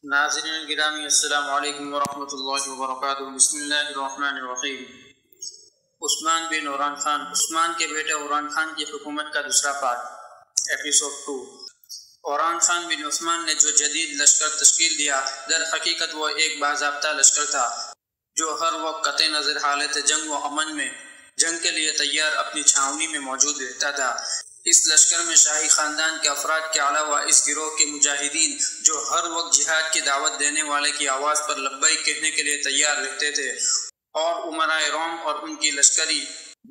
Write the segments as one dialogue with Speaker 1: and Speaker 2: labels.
Speaker 1: ناظرین گرامی السلام علیکم ورحمۃ اللہ وبرکاتہ۔ بسم اللہ الرحمن الرحیم۔ عثمان بن عمران خان، عثمان کے بیٹے عمران خان کی حکومت کا دوسرا پارٹ، ایپیسوڈ 2۔ عمران خان بن عثمان نے جو جدید لشکر تشکیل دیا، در حقیقت وہ ایک باضابطہ لشکر تھا جو ہر وقت قطع نظر حالت جنگ و امن میں جنگ کے لیے تیار اپنی چھاؤنی میں موجود رہتا تھا۔ اس لشکر میں شاہی خاندان کے افراد کے علاوہ اس گروہ کے مجاہدین جو ہر وقت جہاد کی دعوت دینے والے کی آواز پر لبیک کہنے کے لیے تیار رہتے تھے، اور امرائے روم اور ان کی لشکری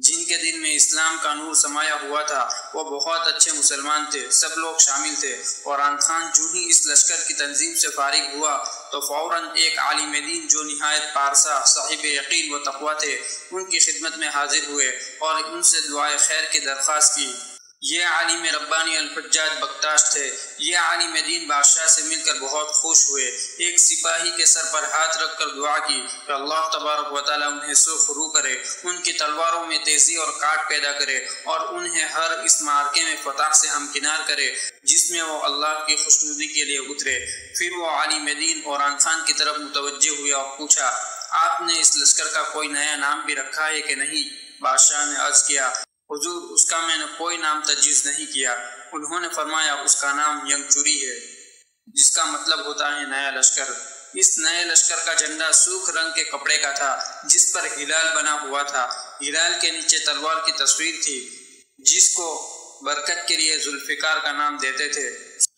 Speaker 1: جن کے دل میں اسلام کا نور سمایا ہوا تھا، وہ بہت اچھے مسلمان تھے، سب لوگ شامل تھے۔ عمران خان جو ہی اس لشکر کی تنظیم سے فارغ ہوا تو فوراً ایک عالم دین جو نہایت پارسا، صاحب یقین و تقویٰ تھے، ان کی خدمت میں حاضر ہوئے اور ان سے دعائے خیر کی درخواست کی۔ یہ عالم ربانی الحجاج بکتاش تھے۔ یہ عالم دین بادشاہ سے مل کر بہت خوش ہوئے، ایک سپاہی کے سر پر ہاتھ رکھ کر دعا کی کہ اللہ تبارک و تعالیٰ انہیں سرخ رو کرے، ان کی تلواروں میں تیزی اور کاٹ پیدا کرے اور انہیں ہر اس معرکے میں فتح سے ہمکنار کرے جس میں وہ اللہ کی خوشنودی کے لیے اترے۔ پھر وہ عالم دین عمران خان کی طرف متوجہ ہوئے اور پوچھا، آپ نے اس لشکر کا کوئی نیا نام بھی رکھا ہے کہ نہیں؟ بادشاہ نے عرض کیا، حضور اس کا میں نے کوئی نام تجویز نہیں کیا۔ انہوں نے فرمایا، اس کا نام ینگچوری ہے، جس کا مطلب ہوتا ہے نیا لشکر۔ اس نئے لشکر کا جھنڈا سرخ رنگ کے کپڑے کا تھا جس پر ہلال بنا ہوا تھا۔ ہلال کے نیچے تلوار کی تصویر تھی جس کو برکت کے لیے ذوالفقار کا نام دیتے تھے۔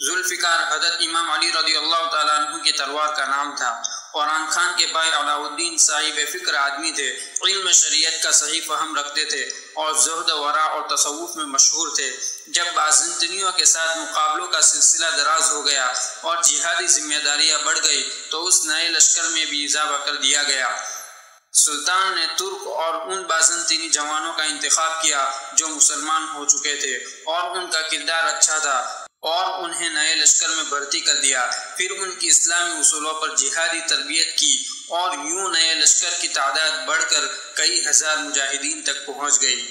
Speaker 1: ذوالفقار حضرت امام علی رضی اللہ تعالیٰ عنہ کی تلوار کا نام تھا۔ عمران خان کے بھائی علاء الدین صاحب فکر آدمی تھے، علم شریعت کا صحیح فہم رکھتے تھے اور زہد ورع اور تصوف میں مشہور تھے۔ جب بازنطینیوں کے ساتھ مقابلوں کا سلسلہ دراز ہو گیا اور جہادی ذمہ داریاں بڑھ گئی تو اس نئے لشکر میں بھی اضافہ کر دیا گیا۔ سلطان نے ترک اور ان بازنطینی جوانوں کا انتخاب کیا جو مسلمان ہو چکے تھے اور ان کا کردار اچھا تھا، اور انہیں نئے لشکر میں بھرتی کر دیا۔ پھر ان کی اسلامی اصولوں پر جہادی تربیت کی اور یوں نئے لشکر کی تعداد بڑھ کر کئی ہزار مجاہدین تک پہنچ گئی۔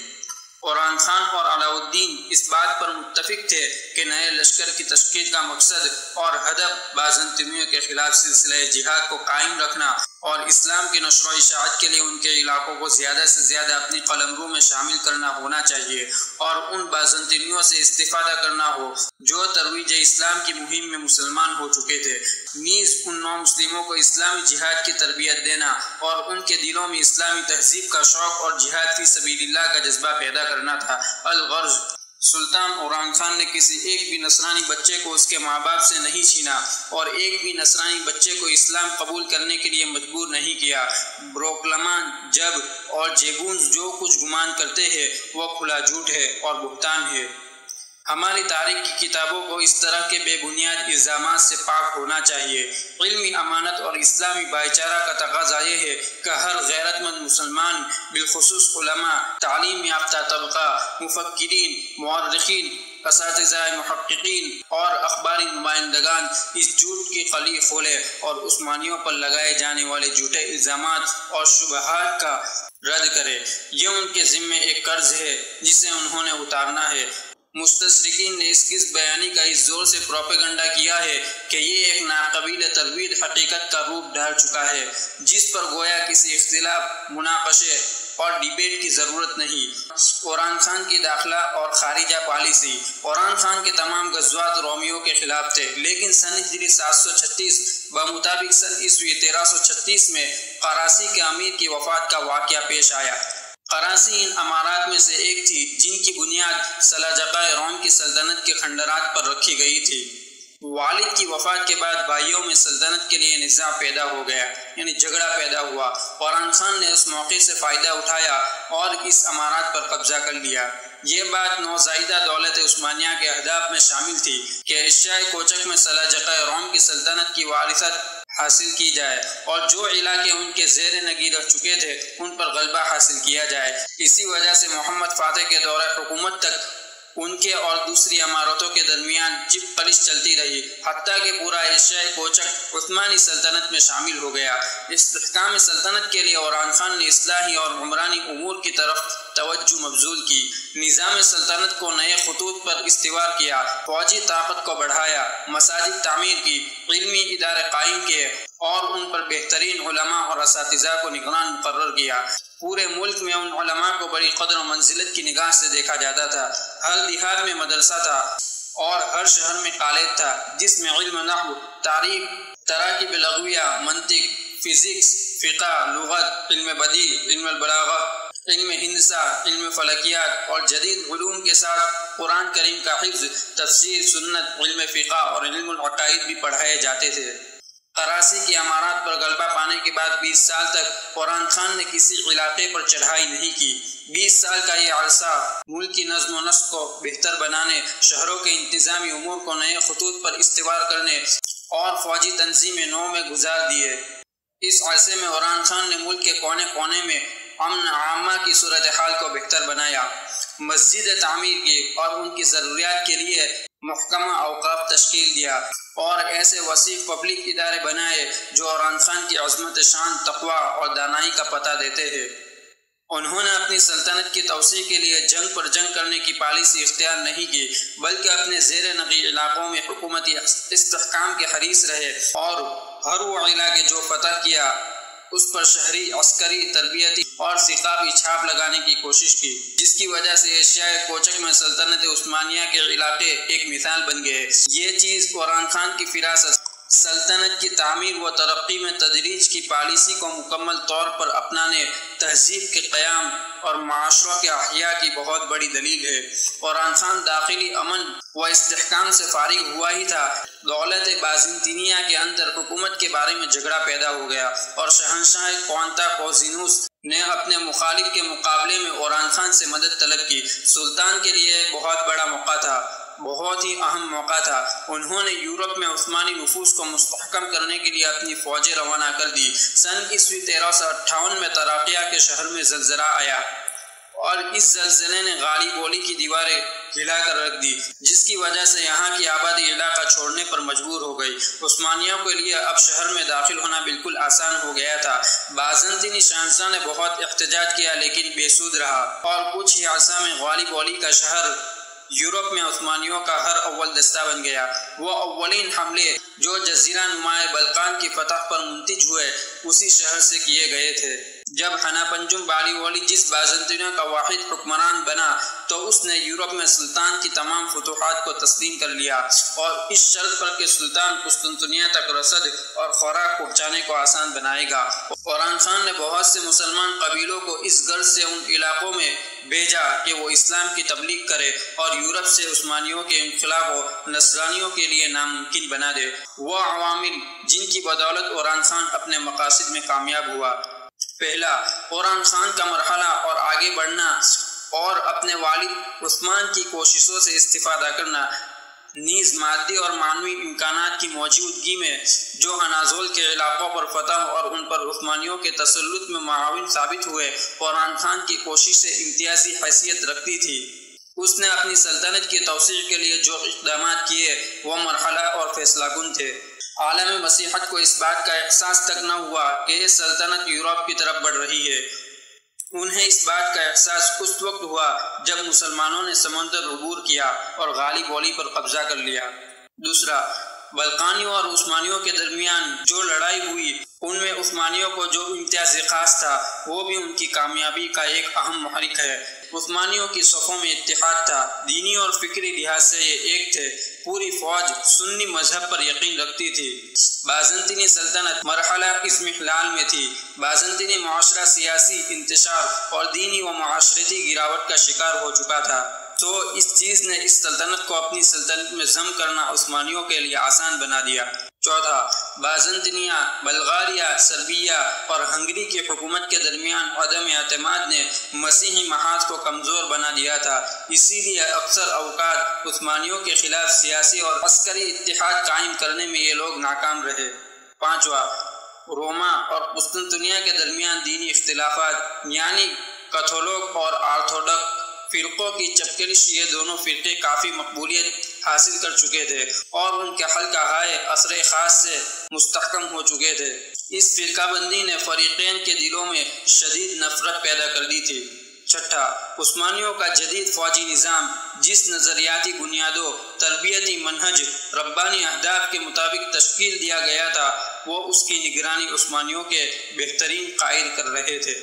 Speaker 1: عمران خان اور علاء الدین اس بات پر متفق تھے کہ نئے لشکر کی تشکیل کا مقصد اور ہدف بازنطینیوں کے خلاف سلسلہ جہاد کو قائم رکھنا اور اسلام کی نشر و اشاعت کے لیے ان کے علاقوں کو زیادہ سے زیادہ اپنی قلمرو میں شامل کرنا ہونا چاہیے، اور ان بازنطینیوں سے استفادہ کرنا ہو جو ترویج اسلام کی مہم میں مسلمان ہو چکے تھے، نیز ان نو مسلموں کو اسلامی جہاد کی تربیت دینا اور ان کے دلوں میں اسلامی تہذیب کا شوق اور جہاد فی سبیل اللہ کا جذبہ پیدا کرنا تھا۔ الغرض، سلطان عمران خان نے کسی ایک بھی نصرانی بچے کو اس کے ماں باپ سے نہیں چھینا اور ایک بھی نصرانی بچے کو اسلام قبول کرنے کے لیے مجبور نہیں کیا۔ بروکلمان، جب اور جیبونز جو کچھ گمان کرتے ہیں وہ کھلا جھوٹ ہے اور بہتان ہے۔ ہماری تاریخ کی کتابوں کو اس طرح کے بے بنیاد الزامات سے پاک ہونا چاہیے۔ علمی امانت اور اسلامی بھائی چارہ کا تقاضا یہ ہے کہ ہر غیرت مند مسلمان، بالخصوص علماء، تعلیم یافتہ طبقہ، مفکرین، مورخین، اساتذہ، محققین اور اخباری نمائندگان اس جھوٹ کی قلی کھولے اور عثمانیوں پر لگائے جانے والے جھوٹے الزامات اور شبہات کا رد کرے۔ یہ ان کے ذمے ایک قرض ہے جسے انہوں نے اتارنا ہے۔ مستشرقین نے اس قسط بیانی کا اس زور سے پروپیگنڈا کیا ہے کہ یہ ایک ناقابل تردید حقیقت کا روپ ڈال چکا ہے جس پر گویا کسی اختلاف، مناقشے اور ڈیبیٹ کی ضرورت نہیں۔ عمران خان کی داخلہ اور خارجہ پالیسی۔ عمران خان کے تمام غزوات رومیوں کے خلاف تھے، لیکن سن ہجری 736 بمطابق سن عیسوی 1336 میں قراسی کے امیر کی وفات کا واقعہ پیش آیا۔ قراسی ان امارات میں سے ایک تھی جن کی بنیاد سلاجقہ روم کی سلطنت کے کھنڈرات پر رکھی گئی تھی۔ والد کی وفات کے بعد بھائیوں میں سلطنت کے لیے نزاع پیدا ہو گیا، یعنی جھگڑا پیدا ہوا۔ عمران خان نے اس موقع سے فائدہ اٹھایا اور اس امارات پر قبضہ کر لیا۔ یہ بات نوزائیدہ دولت عثمانیہ کے اہداف میں شامل تھی کہ ایشیا کوچک میں سلاجقہ روم کی سلطنت کی وارثت حاصل کی جائے اور جو علاقے ان کے زیر نگی رہ چکے تھے ان پر غلبہ حاصل کیا جائے۔ اسی وجہ سے محمد فاتح کے دور حکومت تک ان کے اور دوسری امارتوں کے درمیان چپ قلش چلتی رہی، حتیٰ کہ پورا ایشیا کوچک عثمانی سلطنت میں شامل ہو گیا۔ استحکام سلطنت کے لیے عمران خان نے اصلاحی اور عمرانی امور کی طرف توجہ مبذول کی، نظام سلطنت کو نئے خطوط پر استوار کیا، فوجی طاقت کو بڑھایا، مساجد تعمیر کی، علمی ادارے قائم کیے اور ان پر بہترین علماء اور اساتذہ کو نگران مقرر کیا۔ پورے ملک میں ان علماء کو بڑی قدر و منزلت کی نگاہ سے دیکھا جاتا تھا۔ ہر دیہات میں مدرسہ تھا اور ہر شہر میں کالج تھا جس میں علم نحو، تاریخ، تراکیب لغویہ، منطق، فزکس، فقہ، لغت، علم بدیع، علم البلاغہ، علم ہندسہ، علم فلکیات اور جدید علوم کے ساتھ قرآن کریم کا حفظ، تفسیر، سنت، علم فقہ اور علم العقائد بھی پڑھائے جاتے تھے۔ قراسی کی امارات پر غلبہ پانے کے بعد 20 سال تک عمران خان نے کسی علاقے پر چڑھائی نہیں کی۔ 20 سال کا یہ عرصہ ملک کی نظم و نسق کو بہتر بنانے، شہروں کے انتظامی امور کو نئے خطوط پر استوار کرنے اور فوجی تنظیم نو میں گزار دیے۔ اس عرصے میں عمران خان نے ملک کے کونے کونے میں امن عامہ کی صورتحال کو بہتر بنایا، مسجد تعمیر کی اور ان کی ضروریات کے لیے محکمہ اوقاف تشکیل دیا اور ایسے وسیع پبلک ادارے بنائے جو عمران خان کی عظمت شان، تقویٰ اور دانائی کا پتہ دیتے ہیں۔ انہوں نے اپنی سلطنت کی توسیع کے لیے جنگ پر جنگ کرنے کی پالیسی اختیار نہیں کی، بلکہ اپنے زیر نقی علاقوں میں حکومتی استحکام کے حریص رہے اور ہر وہ علاقے جو فتح کیا اس پر شہری، عسکری، تربیتی اور ثقافتی چھاپ لگانے کی کوشش کی، جس کی وجہ سے ایشیائے کوچک میں سلطنت عثمانیہ کے علاقے ایک مثال بن گئے۔ یہ چیز عمران خان کی فراست، سلطنت کی تعمیر و ترقی میں تدریج کی پالیسی کو مکمل طور پر اپنانے، تہذیب کے قیام اور معاشروں کے احیاء کی بہت بڑی دلیل ہے۔ عمران خان داخلی امن و استحکام سے فارغ ہوا ہی تھا، دولت بازنطینیہ کے اندر حکومت کے بارے میں جھگڑا پیدا ہو گیا اور شہنشاہ کوانتا کوزینوس نے اپنے مخالف کے مقابلے میں عمران خان سے مدد طلب کی۔ سلطان کے لیے بہت بڑا موقع تھا، بہت ہی اہم موقع تھا۔ انہوں نے یورپ میں عثمانی نفوذ کو مستحکم کرنے کے لیے اپنی فوجیں روانہ کر دی۔ سن عیسوی 1358 میں تراقیہ کے شہر میں زلزلہ آیا اور اس زلزلے نے غالی بولی کی دیواریں ہلا کر رکھ دی، جس کی وجہ سے یہاں کی آبادی علاقہ چھوڑنے پر مجبور ہو گئی۔ عثمانیوں کے لیے اب شہر میں داخل ہونا بالکل آسان ہو گیا تھا۔ بازنطینی شہنشاہ نے بہت احتجاج کیا لیکن بے سود رہا اور کچھ ہی عرصہ میں غالی بولی کا شہر یورپ میں عثمانیوں کا ہر اول دستہ بن گیا۔ وہ اولین حملے جو جزیرہ نمائے بلقان کی فتح پر منتج ہوئے اسی شہر سے کیے گئے تھے۔ جب ہنا پنجم بالیولی جس بازنطینیہ کا واحد حکمران بنا تو اس نے یورپ میں سلطان کی تمام فتوحات کو تسلیم کر لیا اور اس شرط پر کہ سلطان قسطنطنیہ تک رسد اور خوراک پہنچانے کو آسان بنائے گا۔ عمران خان نے بہت سے مسلمان قبیلوں کو اس غرض سے ان علاقوں میں بھیجا کہ وہ اسلام کی تبلیغ کرے اور یورپ سے عثمانیوں کے انقلاب کو نصرانیوں کے لیے ناممکن بنا دے۔ وہ عوامل جن کی بدولت عمران خان اپنے مقاصد میں کامیاب ہوا: پہلا، عمران خان کا مرحلہ اور آگے بڑھنا اور اپنے والد عثمان کی کوششوں سے استفادہ کرنا، نیز مادی اور معنوی امکانات کی موجودگی میں جو اناضول کے علاقوں پر فتح اور ان پر عثمانیوں کے تسلط میں معاون ثابت ہوئے، عمران خان کی کوششیں امتیازی حیثیت رکھتی تھی۔ اس نے اپنی سلطنت کی توسیع کے لیے جو اقدامات کیے وہ مرحلہ اور فیصلہ کن تھے۔ عالم مسیحت کو اس بات کا احساس تک نہ ہوا کہ یہ سلطنت یورپ کی طرف بڑھ رہی ہے۔ انہیں اس بات کا احساس اس وقت ہوا جب مسلمانوں نے سمندر عبور کیا اور غالی بولی پر قبضہ کر لیا۔ دوسرا، بلقانیوں اور عثمانیوں کے درمیان جو لڑائی ہوئی ان میں عثمانیوں کو جو امتیاز خاص تھا وہ بھی ان کی کامیابی کا ایک اہم محرک ہے۔ عثمانیوں کی صفوں میں اتحاد تھا، دینی اور فکری لحاظ سے یہ ایک تھے، پوری فوج سنی مذہب پر یقین رکھتی تھی۔ بازنطینی سلطنت مرحلہ اضمحلال میں تھی، بازنطینی معاشرہ سیاسی انتشار اور دینی و معاشرتی گراوٹ کا شکار ہو چکا تھا، تو اس چیز نے اس سلطنت کو اپنی سلطنت میں ضم کرنا عثمانیوں کے لیے آسان بنا دیا۔ چوتھا، بازنطینیہ، بلغاریہ، سربیہ اور ہنگری کی حکومت کے درمیان عدم اعتماد نے مسیحی محاذ کو کمزور بنا دیا تھا، اسی لیے اکثر اوقات عثمانیوں کے خلاف سیاسی اور عسکری اتحاد قائم کرنے میں یہ لوگ ناکام رہے۔ پانچواں، روما اور قسطنطنیہ کے درمیان دینی اختلافات یعنی کیتھولک اور آرتھوڈکس فرقوں کی چپکلش، یہ دونوں فرقے کافی مقبولیت حاصل کر چکے تھے اور ان کے حلقہ ہائے اثر خاص سے مستحکم ہو چکے تھے۔ اس فرقہ بندی نے فریقین کے دلوں میں شدید نفرت پیدا کر دی تھی۔ چھٹا، عثمانیوں کا جدید فوجی نظام جس نظریاتی بنیادوں، تربیتی منہج، ربانی اہداف کے مطابق تشکیل دیا گیا تھا وہ اس کی نگرانی عثمانیوں کے بہترین قائد کر رہے تھے۔